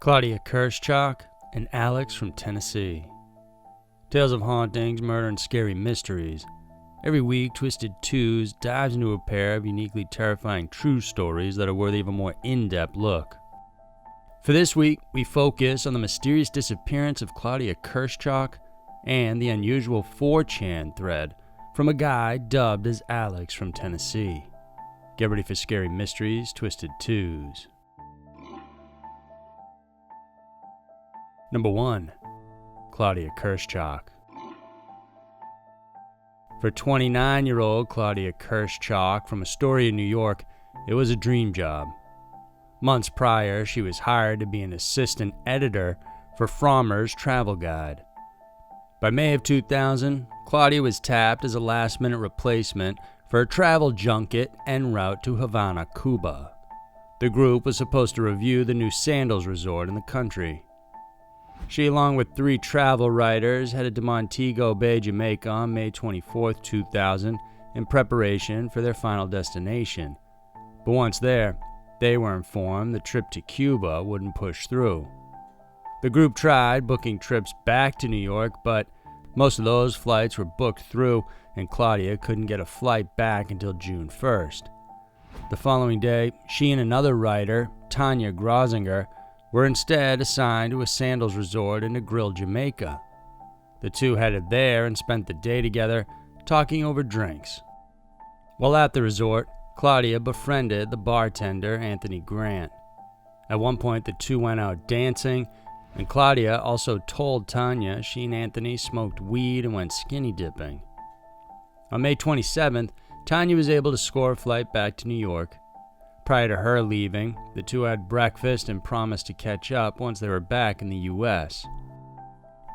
Claudia Kirschhoch and Alex from Tennessee. Tales of hauntings, murder, and scary mysteries. Every week, Twisted Twos dives into a pair of uniquely terrifying true stories that are worthy of a more in-depth look. For this week, we focus on the mysterious disappearance of Claudia Kirschhoch and the unusual 4chan thread from a guy dubbed as Alex from Tennessee. Get ready for scary mysteries, Twisted Twos. Number 1. Claudia Kirschhoch. For 29-year-old Claudia Kirschhoch from Astoria, New York, it was a dream job. Months prior, she was hired to be an assistant editor for Frommer's Travel Guide. By May of 2000, Claudia was tapped as a last-minute replacement for a travel junket enroute to Havana, Cuba. The group was supposed to review the new sandals resort in the country. She, along with 3 travel writers, headed to Montego Bay, Jamaica on May 24, 2000 in preparation for their final destination. But once there, they were informed the trip to Cuba wouldn't push through. The group tried booking trips back to New York, but most of those flights were booked through, and Claudia couldn't get a flight back until June 1st. The following day, she and another writer, Tanya Grosinger, were instead assigned to a sandals resort in Negril, Jamaica. The two headed there and spent the day together, talking over drinks. While at the resort, Claudia befriended the bartender, Anthony Grant. At one point, the two went out dancing, and Claudia also told Tanya she and Anthony smoked weed and went skinny dipping. On May 27th, Tanya was able to score a flight back to New York. Prior to her leaving, the two had breakfast and promised to catch up once they were back in the U.S.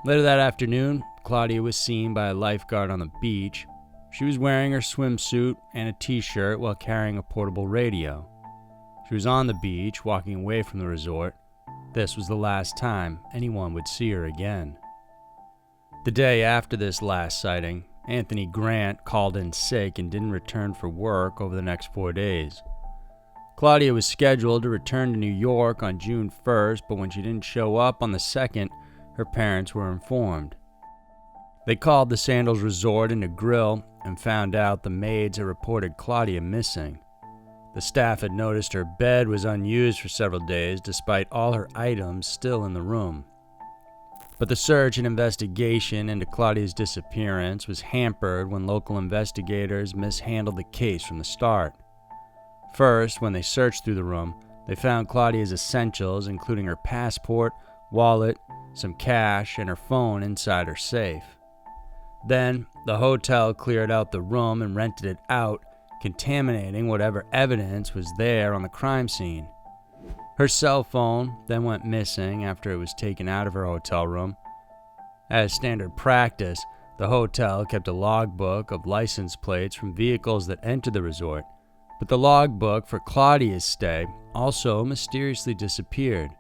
Later that afternoon, Claudia was seen by a lifeguard on the beach. She was wearing her swimsuit and a t-shirt while carrying a portable radio. She was on the beach, walking away from the resort. This was the last time anyone would see her again. The day after this last sighting, Anthony Grant called in sick and didn't return for work over the next 4 days. Claudia was scheduled to return to New York on June 1st, but when she didn't show up on the 2nd, her parents were informed. They called the Sandals Resort in Negril and found out the maids had reported Claudia missing. The staff had noticed her bed was unused for several days, despite all her items still in the room. But the search and investigation into Claudia's disappearance was hampered when local investigators mishandled the case from the start. First, when they searched through the room, they found Claudia's essentials, including her passport, wallet, some cash, and her phone inside her safe. Then, the hotel cleared out the room and rented it out, contaminating whatever evidence was there on the crime scene. Her cell phone then went missing after it was taken out of her hotel room. As standard practice, the hotel kept a logbook of license plates from vehicles that entered the resort, but the logbook for Claudia's stay also mysteriously disappeared.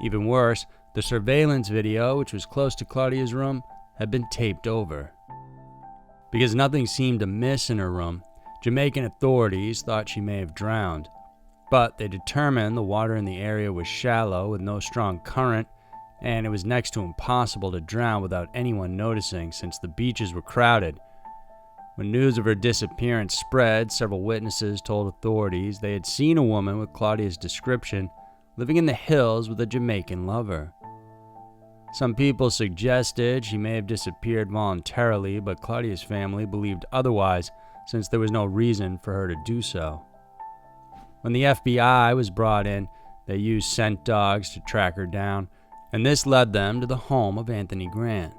Even worse, the surveillance video, which was close to Claudia's room, had been taped over. Because nothing seemed amiss in her room, Jamaican authorities thought she may have drowned, but they determined the water in the area was shallow with no strong current, and it was next to impossible to drown without anyone noticing since the beaches were crowded. When news of her disappearance spread, several witnesses told authorities they had seen a woman with Claudia's description living in the hills with a Jamaican lover. Some people suggested she may have disappeared voluntarily, but Claudia's family believed otherwise since there was no reason for her to do so. When the FBI was brought in, they used scent dogs to track her down, and this led them to the home of Anthony Grant.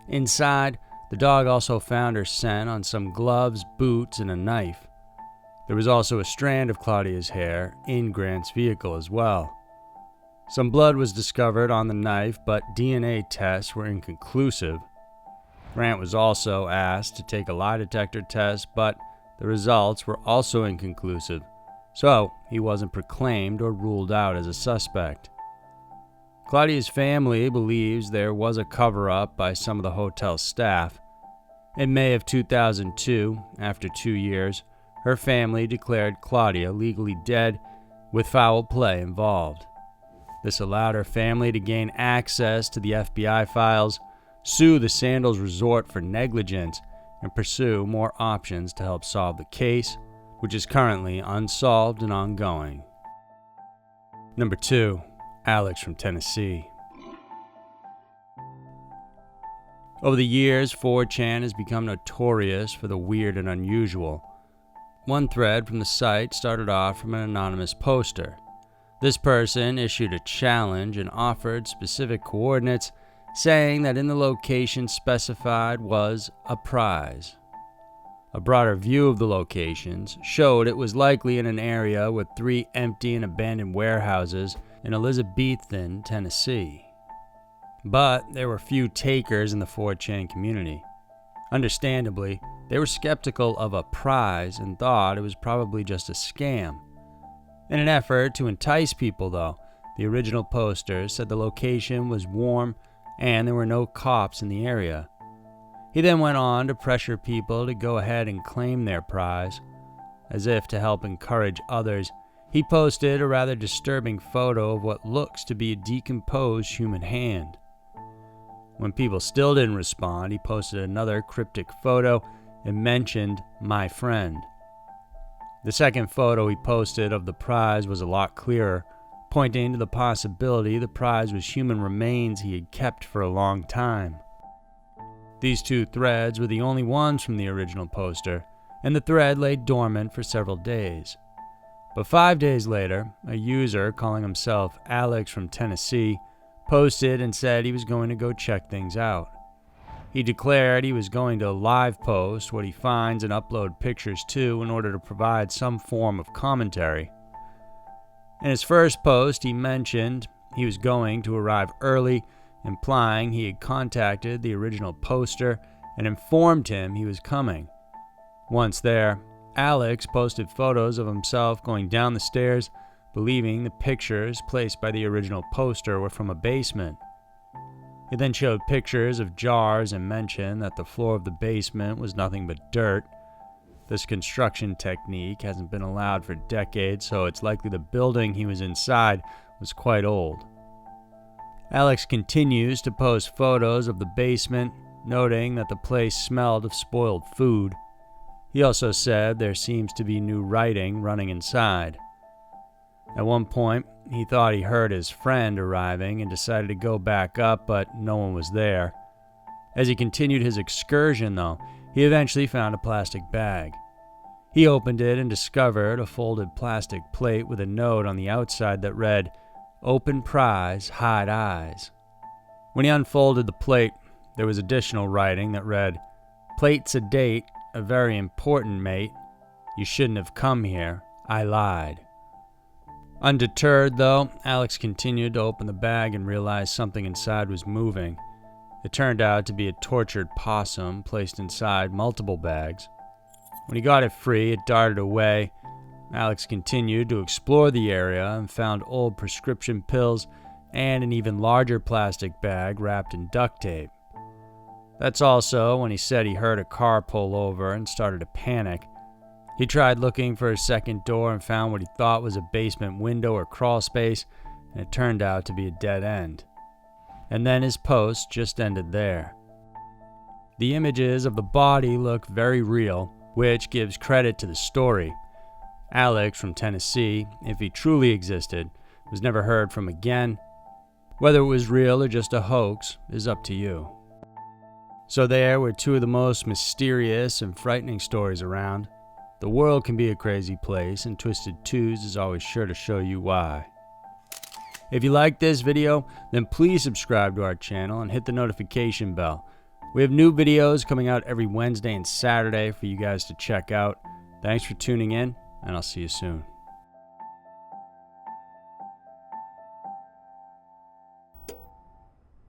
Inside, the dog also found her scent on some gloves, boots, and a knife. There was also a strand of Claudia's hair in Grant's vehicle as well. Some blood was discovered on the knife, but DNA tests were inconclusive. Grant was also asked to take a lie detector test, but the results were also inconclusive, so he wasn't proclaimed or ruled out as a suspect. Claudia's family believes there was a cover-up by some of the hotel staff. In May of 2002, after 2 years, her family declared Claudia legally dead with foul play involved. This allowed her family to gain access to the FBI files, sue the Sandals Resort for negligence, and pursue more options to help solve the case, which is currently unsolved and ongoing. Number 2. Alex from Tennessee. Over the years, 4chan has become notorious for the weird and unusual. One thread from the site started off from an anonymous poster. This person issued a challenge and offered specific coordinates, saying that in the location specified was a prize. A broader view of the locations showed it was likely in an area with 3 empty and abandoned warehouses in Elizabethton, Tennessee. But there were few takers in the 4chan community. Understandably, they were skeptical of a prize and thought it was probably just a scam. In an effort to entice people, though, the original poster said the location was warm and there were no cops in the area. He then went on to pressure people to go ahead and claim their prize. As if to help encourage others, he posted a rather disturbing photo of what looks to be a decomposed human hand. When people still didn't respond, he posted another cryptic photo and mentioned "my friend." The second photo he posted of the prize was a lot clearer, pointing to the possibility the prize was human remains he had kept for a long time. These 2 threads were the only ones from the original poster, and the thread lay dormant for several days. But 5 days later, a user calling himself Alex from Tennessee posted and said he was going to go check things out. He declared he was going to live post what he finds and upload pictures too in order to provide some form of commentary. In his first post, he mentioned he was going to arrive early, implying he had contacted the original poster and informed him he was coming. Once there, Alex posted photos of himself going down the stairs, believing the pictures placed by the original poster were from a basement. He then showed pictures of jars and mentioned that the floor of the basement was nothing but dirt. This construction technique hasn't been allowed for decades, so it's likely the building he was inside was quite old. Alex continues to post photos of the basement, noting that the place smelled of spoiled food. He also said there seems to be new writing running inside. At one point, he thought he heard his friend arriving and decided to go back up, but no one was there. As he continued his excursion, though, he eventually found a plastic bag. He opened it and discovered a folded plastic plate with a note on the outside that read, "Open prize, hide eyes." When he unfolded the plate, there was additional writing that read, "Plate's a date, a very important mate. You shouldn't have come here. I lied." Undeterred, though, Alex continued to open the bag and realized something inside was moving. It turned out to be a tortured possum placed inside multiple bags. When he got it free, it darted away. Alex continued to explore the area and found old prescription pills and an even larger plastic bag wrapped in duct tape. That's also when he said he heard a car pull over and started to panic. He tried looking for a second door and found what he thought was a basement window or crawl space, and it turned out to be a dead end. And then his post just ended there. The images of the body look very real, which gives credit to the story. Alex from Tennessee, if he truly existed, was never heard from again. Whether it was real or just a hoax is up to you. So there were 2 of the most mysterious and frightening stories around. The world can be a crazy place, and Twisted Twos is always sure to show you why. If you liked this video, then please subscribe to our channel and hit the notification bell. We have new videos coming out every Wednesday and Saturday for you guys to check out. Thanks for tuning in, and I'll see you soon.